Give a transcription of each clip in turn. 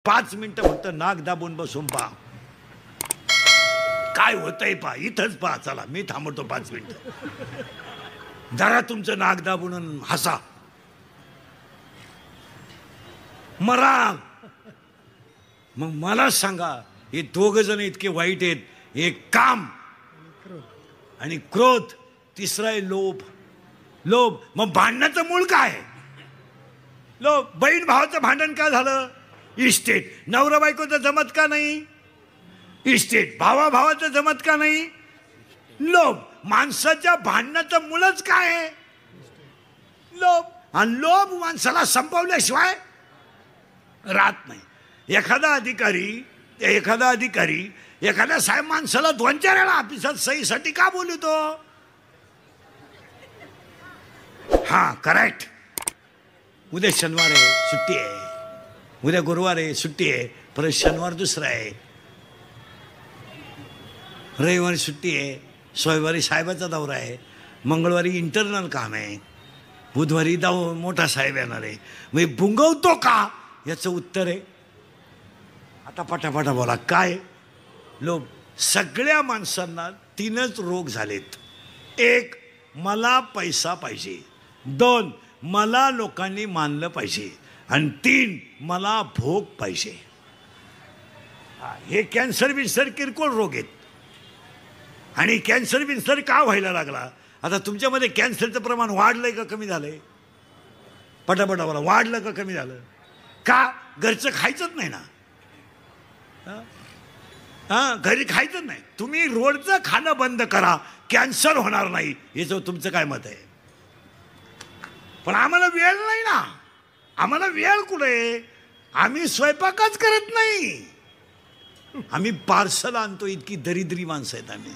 5 मिनिटं फक्त नाक दाबून बसून पहा काय होतंय, पहा इथंच पहा. चला मी थांबवतो 5 मिनिटं. जरा तुमचं नाक दाबून हसा. मरा. मग मला सांगा, हे 2 जण इतके वाईट आहेत. एक काम आणि क्रोध, तिसरा आहे लोभ. लोभ. मग भांडणाचं मूळ काय? लोभ. बहीण भावाचं भांडण का झालं? इस्टेट. नवरा बायकोचं जमत का नाही? इस्टेट. भावा भावाचं जमत का नाही? लोभ. माणसाच्या भांडणाचं मूळच काय आहे? लोभ. आणि लोभ माणसाला संपवल्याशिवाय राहत नाही. एखादा अधिकारी एखाद्या साहेब माणसाला 2-4 वेळा ऑफिसात सहीसाठी का बोलतो? हा करेक्ट. उद्या शनिवार आहे, सुट्टी आहे. उद्या गुरुवार आहे, सुट्टी आहे. परत शनिवार दुसरा आहे, रविवारी सुट्टी आहे. सोमवारी साहेबाचा दौरा आहे. मंगळवारी इंटरनल काम आहे. बुधवारी मोठा साहेब येणार आहे. मग बुंगवतो का? याचं उत्तर आहे आता पटापटा बोला. काय? लोभ. सगळ्या माणसांना 3च रोग झालेत. 1, मला पैसा पाहिजे. 2, मला लोकांनी मानलं पाहिजे. आणि 3, मला भोग पाहिजे. हे कॅन्सर बिन्सर किरकोळ रोग आहेत. आणि कॅन्सर बिन्सर का व्हायला लागला? आता तुमच्यामध्ये कॅन्सरचं प्रमाण वाढलंय का कमी झालंय? पटापटा बोला. वाढलं का कमी झालं? का? घरचं खायचंच नाही ना. घरी खायचं नाही. तुम्ही रोडचं खाणं बंद करा, कॅन्सर होणार नाही. याचं तुमचं काय मत आहे? पण आम्हाला वेळ नाही ना. आम्हाला वेळ कुठे? आम्ही स्वयंपाकच करत नाही. आम्ही पार्सल आणतो. इतकी दरिद्री माणसं आहेत आम्ही.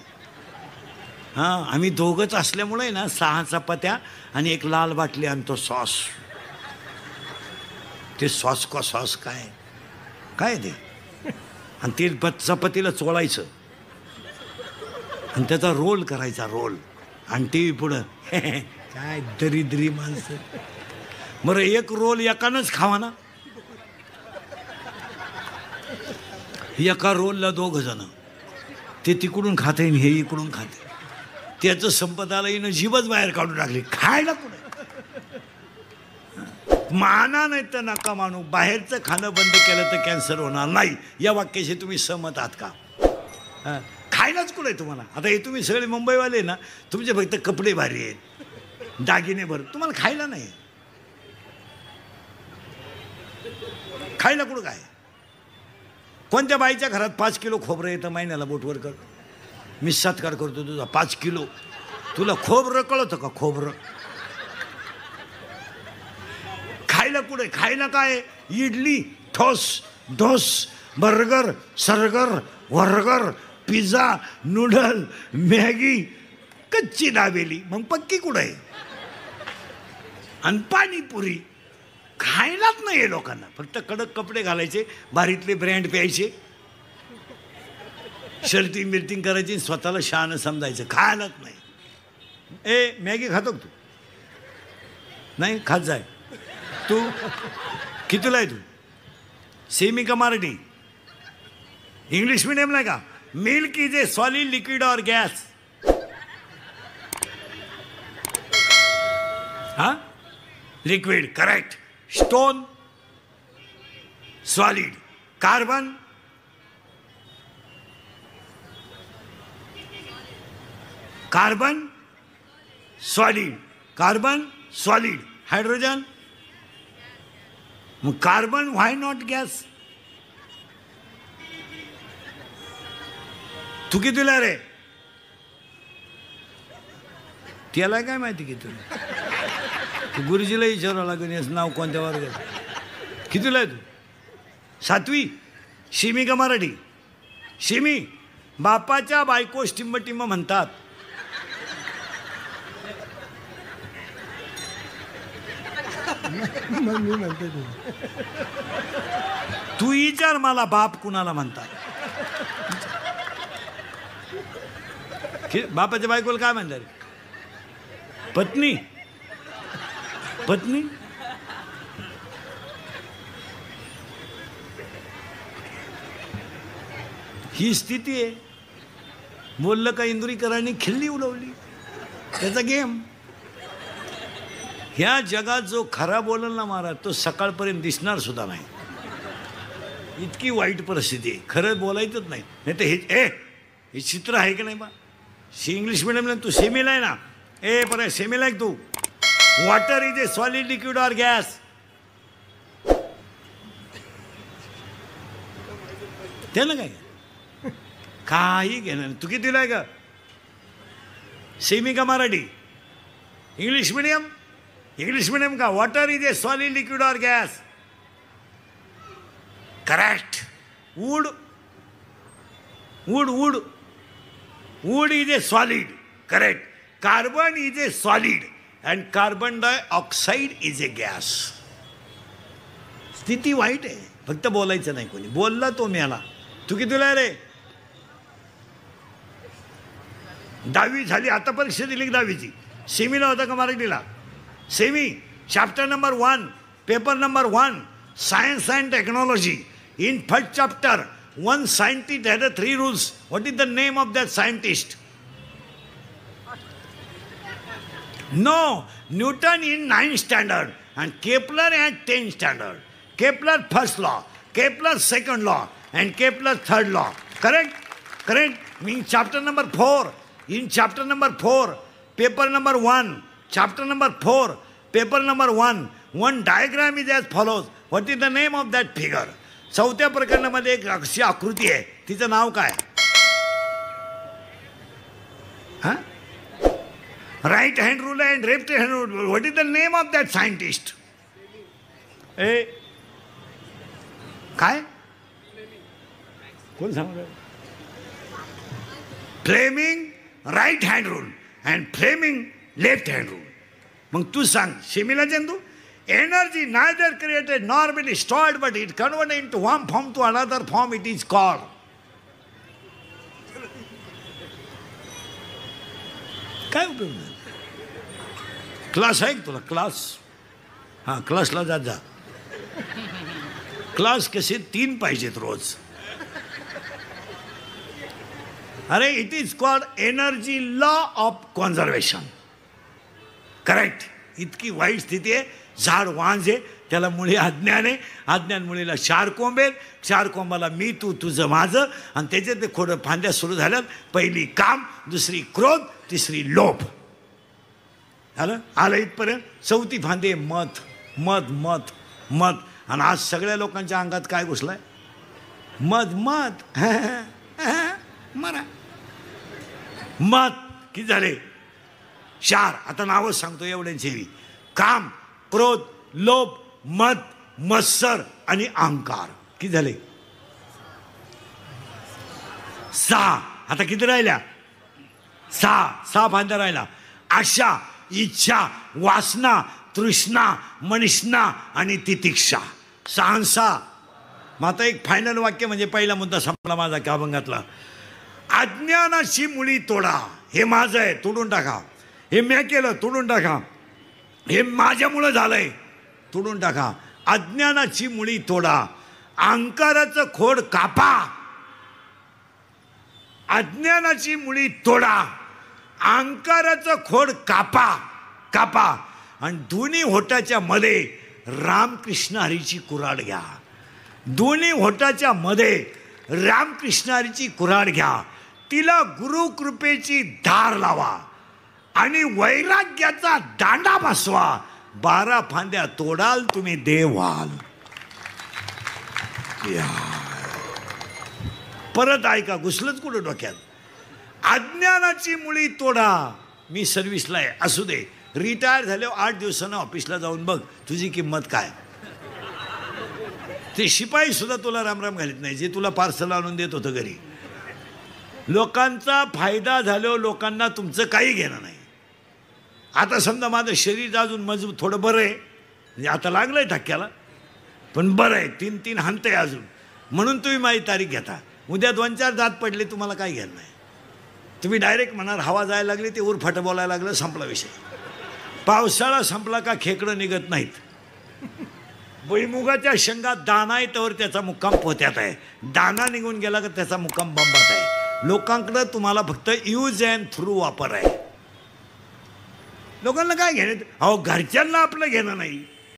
आम्ही दोघंच असल्यामुळे ना 6 चपात्या आणि 1 लाल बाटली आणतो सॉस. ते सॉस का सॉस काय काय ते? आणि ते चपातीला चोळायचं आणि त्याचा रोल करायचा. रोल आणि टी व्ही पुढं. काय दरिद्री माणसं. बरं 1 रोल एकानंच खावा ना. एका रोलला 2 जण. ते तिकडून खाते हे इकडून खाते. त्याचं संपत आलं, हिनं जीवच बाहेर काढून टाकली. खायला कुठे? माना नाही तर नका मानू. बाहेरचं खाणं बंद केलं तर कॅन्सर होणार नाही. या वाक्याशी तुम्ही सहमत आहात का? खायलाच कुठे तुम्हाला? आता हे तुम्ही सगळे मुंबईवाले ना, तुमचे फक्त कपडे भारी आहेत, दागिने भर. तुम्हाला खायला नाही. खायला कुठं काय? कोणत्या बाईच्या घरात 5 किलो खोबरं येतं महिन्याला? बोटवर कर. मी सत्कार करतो तुझा. 5 किलो. तुला खोबरं कळतं का? खोबरं खायला कुठे? खायला काय? इडली, ठोस, ढोस, बर्गर, सर्गर, वर्गर, पिझ्झा, नूडल, मॅगी, कच्ची दाबेली. मग पक्की कुठं आहे? आणि पाणीपुरी. खायलाच नाही लोकांना. फक्त कडक कपडे घालायचे, भारीतले ब्रँड प्यायचे, शर्टिंग बिर्टिंग करायची, स्वतःला शहाणं समजायचं. खायलाच नाही. मॅगी खातो तू? नाही खात जाय. तू कितीला आहे? तू सेमी का मराठी? इंग्लिश मीडियम नाही का? Milk is a solid liquid और gas? Liquid. Correct. Stone solid. Carbon solid. Carbon solid. Hydrogen. मग कार्बन व्हाय नॉट गॅस? तू कितीला रे? त्याला काय माहिती की तुला? तू गुरुजीला विचारावं लागेल याचं नाव कोणत्या वर्गात. कितीला आहे तू? 7वी. शिमी का मराठी? शिमी. बापाच्या बायको टिंब म्हणतात. तू विचार मला बाप कुणाला म्हणतात? बापाच्या बायकोला काय म्हणतात? पत्नी. पत्नी ही स्थिती आहे. बोललं का इंदुरीकरांनी खिल्ली उडवली, त्याचा गेम. ह्या जगात जो खरा बोलल ना महाराज, तो सकाळपर्यंत दिसणार सुद्धा नाही. इतकी वाईट परिस्थिती आहे. खरं बोलायचंच नाही. नाही तर हे चित्र आहे की नाही बा. इंग्लिश मिडियमला तू सेमीला आहे ना. बरं सेमीला आहे तू. Water is a solid, liquid or gas. त्याला काय काही घेणं नाही. तू कितीला आहे का, सेमी का Marathi? English medium. English medium का. Water is a solid, liquid or gas. Correct. Wood, wood wood wood is a solid. Correct. Carbon is a solid and carbon dioxide is a gas. स्थिती वाईट आहे. फक्त बोलायचं नाही. कोणी बोलला तो मेला. तू कितीला रे? 10वी झाली. आता परीक्षा दिली 10वीची. सेमीला होता का मराठीला? Semi. Chapter number 1, paper number 1, science and technology. In first chapter, one scientist had 3 rules. What is the name of that scientist? No, Newton in 9th standard and Kepler at 10th standard. Kepler first law, Kepler second law and Kepler third law. Correct? Correct. Means chapter number 4. In chapter number 4, paper number 1, chapter number 4, paper number 1, one diagram is as follows. What is the name of that figure? 4थ्या प्रकरणामध्ये एक अशी आकृती आहे. तिचं नाव काय? हा, right hand rule and left hand rule. What is the name of that scientist? काय कोण सांग? Fleming right hand rule and Fleming left hand rule. मग तू सांग, सेमीला तू. Energy neither created nor been stored, but it converted into one form to another form. It is called. काय उपयोग नाही. क्लास आहे तुला? क्लास. हां, क्लासला जात जा. क्लास कसे 3 पाहिजेत रोज. अरे it is called energy law of conservation. Correct. इतकी वाईट स्थिती आहे. झाड वांज आहे, त्याला मुळे अज्ञान आहे. अज्ञान मुळीला 4 कोंब आहेत. 4 कोंबाला मी, तू, तुझं, माझं. आणि त्याच्यात ते खोडं फांद्या सुरू झाल्यात. पहिली काम, दुसरी क्रोध, तिसरी लोभ. आलं इथपर्यंत. 4थी फांदे मत मत मत मत. आणि आज सगळ्या लोकांच्या अंगात काय घुसलाय? मत मत. मरा मत. किती झाले? 4. आता नावच सांगतो एवढ्यांची हेवी. काम, क्रोध, लोभ, मद, मत्सर आणि अहंकार. किती झाले? 6. आता किती राहिल्या? 6 फांद्या राहिला. आशा, इच्छा, वासना, तृष्णा, मनिष्णा आणि तितिक्षा. 6. मग आता एक फायनल वाक्य म्हणजे पहिला मुद्दा संपला माझा त्या अभंगातला. अज्ञानाची मुळी तोडा. हे माझं आहे, तोडून टाका. हे मी केलं, तोडून टाका. हे माझ्यामुळं झालंय, तोडून टाका. अज्ञानाची मुळी तोडा. अहंकाराचं खोड कापा. अज्ञानाची मुळी तोडा. अहंकाराचं खोड कापा कापा. आणि दोन्ही होटाच्या मध्ये रामकृष्ण हरीची कुऱ्हाड घ्या. दोन्ही होटाच्या मध्ये रामकृष्ण हरीची कुऱ्हाड घ्या. तिला गुरुकृपेची धार लावा आणि वैराग्याचा दांडा बसवा. 12 फांद्या तोडाल तुम्ही देव व्हाल. परत ऐका, घुसलंच कुठं डोक्यात. अज्ञानाची मुळी तोडा. मी सर्व्हिसला आहे, असू दे. रिटायर झाल्यावर 8 दिवसानं ऑफिसला जाऊन बघ तुझी किंमत काय. ते शिपाई सुद्धा तुला रामराम घालीत नाही, जे तुला पार्सल आणून देत होतं घरी. लोकांचा फायदा झाल्यावर लोकांना तुमचं काही घेणं नाही. आता समजा माझं शरीर अजून मजबूत थोडं बरं आहे, म्हणजे आता लागलं आहे धक्क्याला, पण बरं आहे. 3 हाणतं आहे अजून, म्हणून तुम्ही माझी तारीख घेता. उद्या 2-4 दात पडले, तुम्हाला काही घेणं नाही. तुम्ही डायरेक्ट म्हणाल हवा जायला लागली, ते उरफाटं बोलायला लागलं, संपला विषय. पावसाळा संपला का खेकडं निघत नाहीत. भुईमुगाच्या शेंगात दाना आहे तर त्याचा मुक्काम पोत्यात आहे, दाना निघून गेला का त्याचा मुक्काम बंबात आहे. लोकांकडं तुम्हाला फक्त यूज अँड थ्रू वापर आहे. लोकांना काय घेणं, अहो घरच्यांना आपलं घेणं नाही.